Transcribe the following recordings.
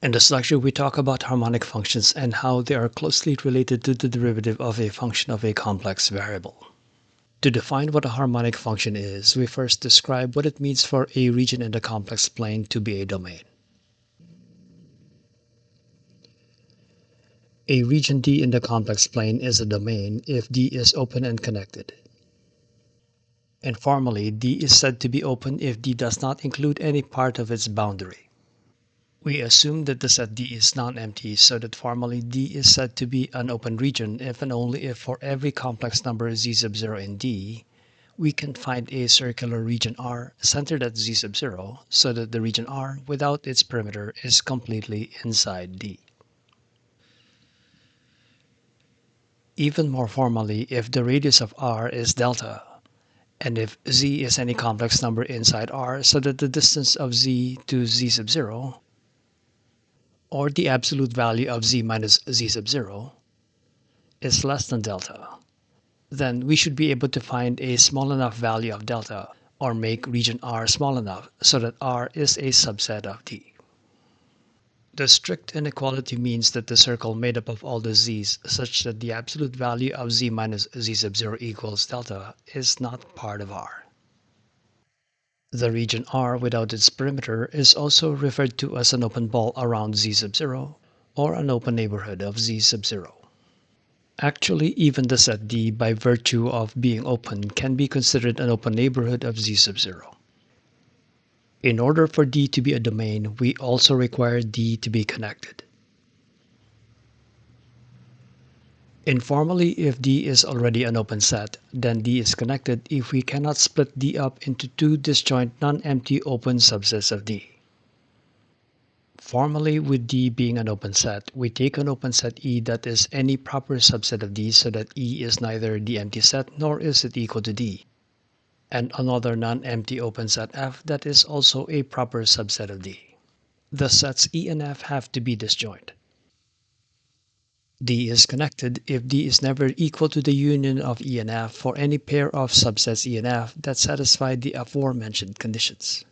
In this lecture, we talk about harmonic functions and how they are closely related to the derivative of a function of a complex variable. To define what a harmonic function is, we first describe what it means for a region in the complex plane to be a domain. A region D in the complex plane is a domain if D is open and connected. Informally, D is said to be open if D does not include any part of its boundary. We assume that the set D is non-empty, so that formally D is said to be an open region if and only if for every complex number z sub 0 in D, we can find a circular region R centered at z sub 0, so that the region R without its perimeter is completely inside D. Even more formally, if the radius of R is delta, and if z is any complex number inside R so that the distance of z to z sub 0, or the absolute value of z minus z sub 0, is less than delta, then we should be able to find a small enough value of delta, or make region R small enough so that R is a subset of D. The strict inequality means that the circle made up of all the z's such that the absolute value of z minus z sub 0 equals delta is not part of R. The region R without its perimeter is also referred to as an open ball around z sub 0 or an open neighborhood of z sub 0. Actually, even the set D, by virtue of being open, can be considered an open neighborhood of z sub 0. In order for D to be a domain, we also require D to be connected. Informally, if D is already an open set, then D is connected if we cannot split D up into two disjoint non-empty open subsets of D. Formally, with D being an open set, we take an open set E that is any proper subset of D so that E is neither the empty set nor is it equal to D, and another non-empty open set F that is also a proper subset of D. The sets E and F have to be disjoint. D is connected if D is never equal to the union of E and F for any pair of subsets E and F that satisfy the aforementioned conditions.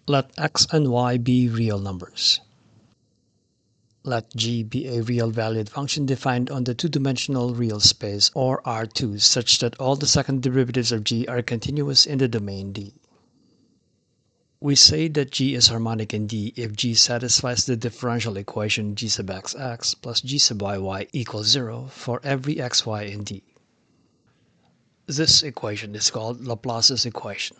Let x and y be real numbers. Let G be a real valued function defined on the two-dimensional real space or R2 such that all the second derivatives of G are continuous in the domain D. We say that G is harmonic in D if G satisfies the differential equation G sub x plus G sub y equals 0 for every xy in D. This equation is called Laplace's equation.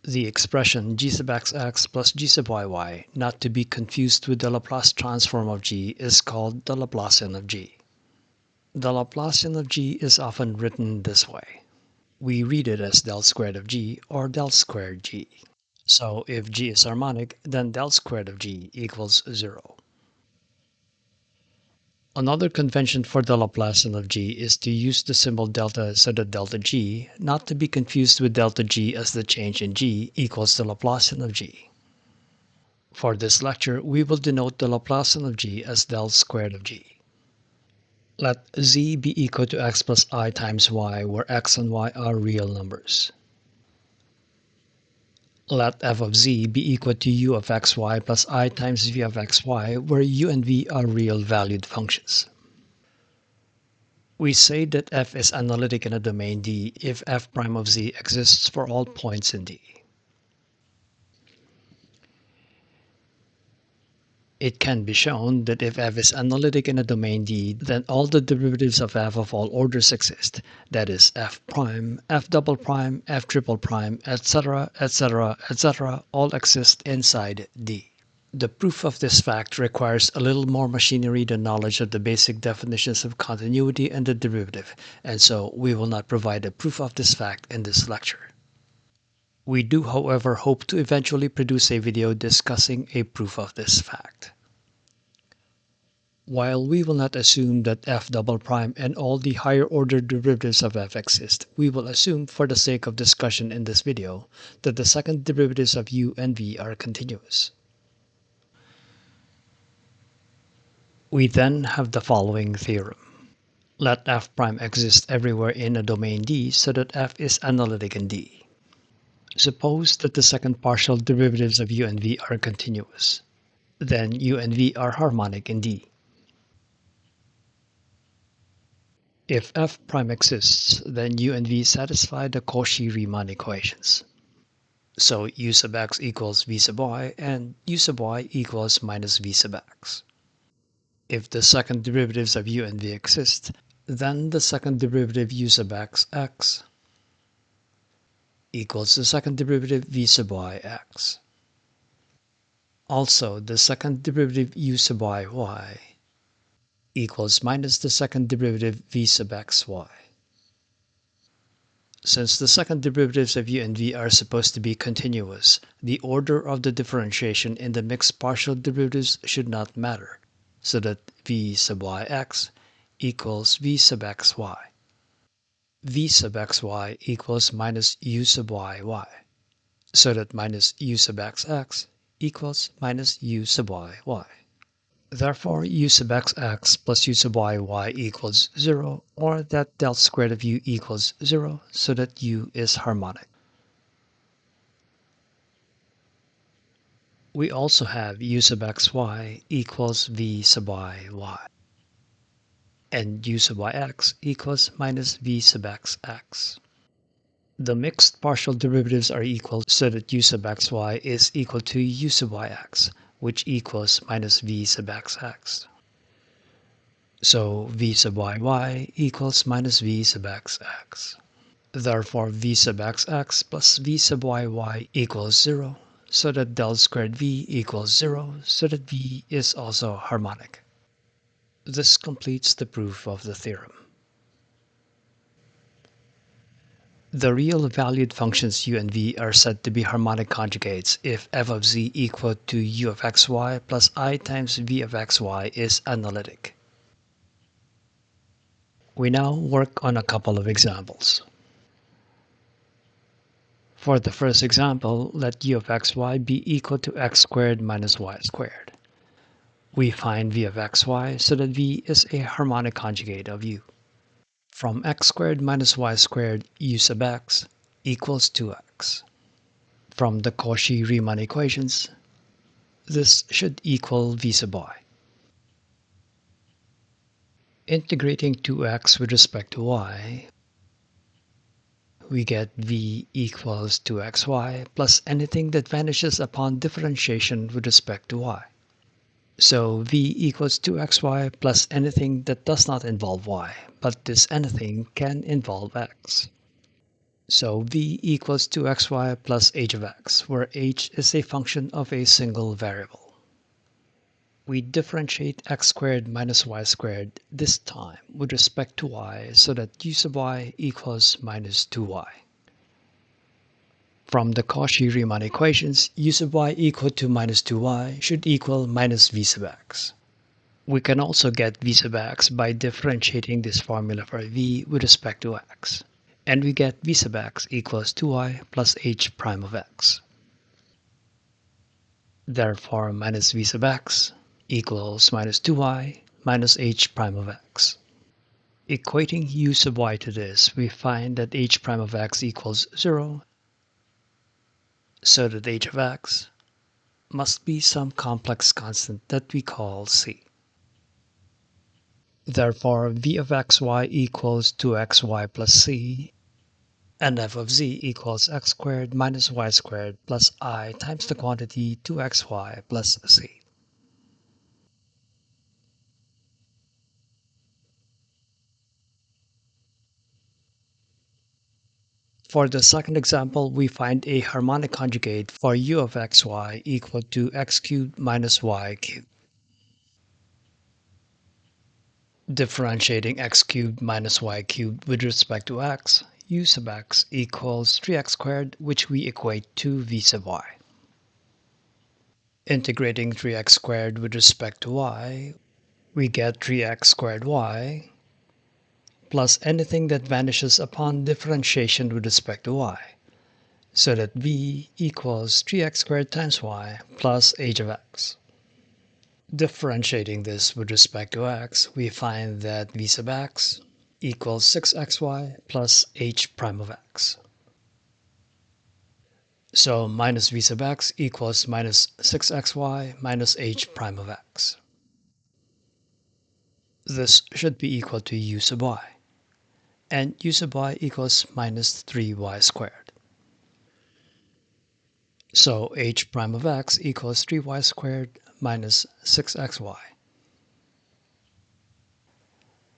The expression G sub x plus G sub y, not to be confused with the Laplace transform of G, is called the Laplacian of G. The Laplacian of G is often written this way. We read it as del squared of G or del squared G. So if G is harmonic, then del squared of G equals 0. Another convention for the Laplacian of G is to use the symbol delta so that delta G, not to be confused with delta G as the change in G, equals the Laplacian of G. For this lecture, we will denote the Laplacian of G as del squared of G. Let Z be equal to x plus I times y, where x and y are real numbers. Let f of z be equal to u of xy plus I times v of xy, where u and v are real valued functions. We say that f is analytic in a domain D if f prime of z exists for all points in D. It can be shown that if f is analytic in a domain D, then all the derivatives of f of all orders exist, that is f prime, f double prime, f triple prime, etc., etc., etc., all exist inside D. The proof of this fact requires a little more machinery than knowledge of the basic definitions of continuity and the derivative, and so we will not provide a proof of this fact in this lecture. We do, however, hope to eventually produce a video discussing a proof of this fact. While we will not assume that f double prime and all the higher order derivatives of f exist, we will assume, for the sake of discussion in this video, that the second derivatives of u and v are continuous. We then have the following theorem. Let f prime exist everywhere in a domain D so that f is analytic in D. Suppose that the second partial derivatives of u and v are continuous. Then u and v are harmonic in D. If f prime exists, then u and v satisfy the Cauchy-Riemann equations. So u sub x equals v sub y, and u sub y equals minus v sub x. If the second derivatives of u and v exist, then the second derivative u sub x equals the second derivative v sub y x. Also, the second derivative u sub y equals minus the second derivative v sub xy. Since the second derivatives of u and v are supposed to be continuous, the order of the differentiation in the mixed partial derivatives should not matter, so that v sub yx equals v sub xy. V sub xy equals minus u sub yy, so that minus u sub xx equals minus u sub yy. Therefore, u sub xx plus u sub yy equals 0, or that del squared of u equals 0, so that u is harmonic. We also have u sub xy equals v sub yy, and u sub yx equals minus v sub xx. The mixed partial derivatives are equal, so that u sub xy is equal to u sub yx, which equals minus v sub xx. So v sub yy equals minus v sub xx. Therefore, v sub xx plus v sub yy equals 0, so that del squared v equals 0, so that v is also harmonic. This completes the proof of the theorem. The real valued functions u and v are said to be harmonic conjugates if f of z equal to u of xy plus I times v of xy is analytic. We now work on a couple of examples. For the first example, let u of xy be equal to x squared minus y squared. We find v of xy so that v is a harmonic conjugate of u. From x squared minus y squared, u sub x equals 2x. From the Cauchy-Riemann equations, this should equal v sub y. Integrating 2x with respect to y, we get v equals 2xy plus anything that vanishes upon differentiation with respect to y. So v equals 2xy plus anything that does not involve y, but this anything can involve x. So v equals 2xy plus h of x, where h is a function of a single variable. We differentiate x squared minus y squared this time with respect to y so that u sub y equals minus 2y. From the Cauchy-Riemann equations, u sub y equal to minus 2y should equal minus v sub x. We can also get v sub x by differentiating this formula for v with respect to x. And we get v sub x equals 2y plus h prime of x. Therefore, minus v sub x equals minus 2y minus h prime of x. Equating u sub y to this, we find that h prime of x equals 0, so that h of x must be some complex constant that we call c. Therefore, v of xy equals 2xy plus c, and f of z equals x squared minus y squared plus I times the quantity 2xy plus c. For the second example, we find a harmonic conjugate for u of xy equal to x cubed minus y cubed. Differentiating x cubed minus y cubed with respect to x, u sub x equals 3x squared, which we equate to v sub y. Integrating 3x squared with respect to y, we get 3x squared y plus anything that vanishes upon differentiation with respect to y, so that v equals 3x squared times y plus h of x. Differentiating this with respect to x, we find that v sub x equals 6xy plus h prime of x. So minus v sub x equals minus 6xy minus h prime of x. This should be equal to u sub y, and u sub y equals minus 3y squared. So h prime of x equals 3y squared minus 6xy.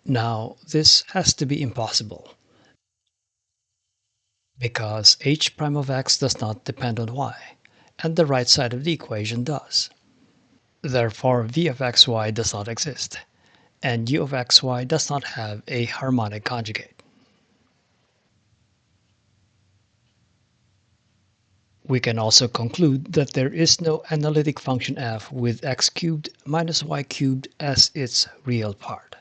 Now, this has to be impossible because h prime of x does not depend on y, and the right side of the equation does. Therefore, v of xy does not exist, and u of xy does not have a harmonic conjugate. We can also conclude that there is no analytic function f with x cubed minus y cubed as its real part.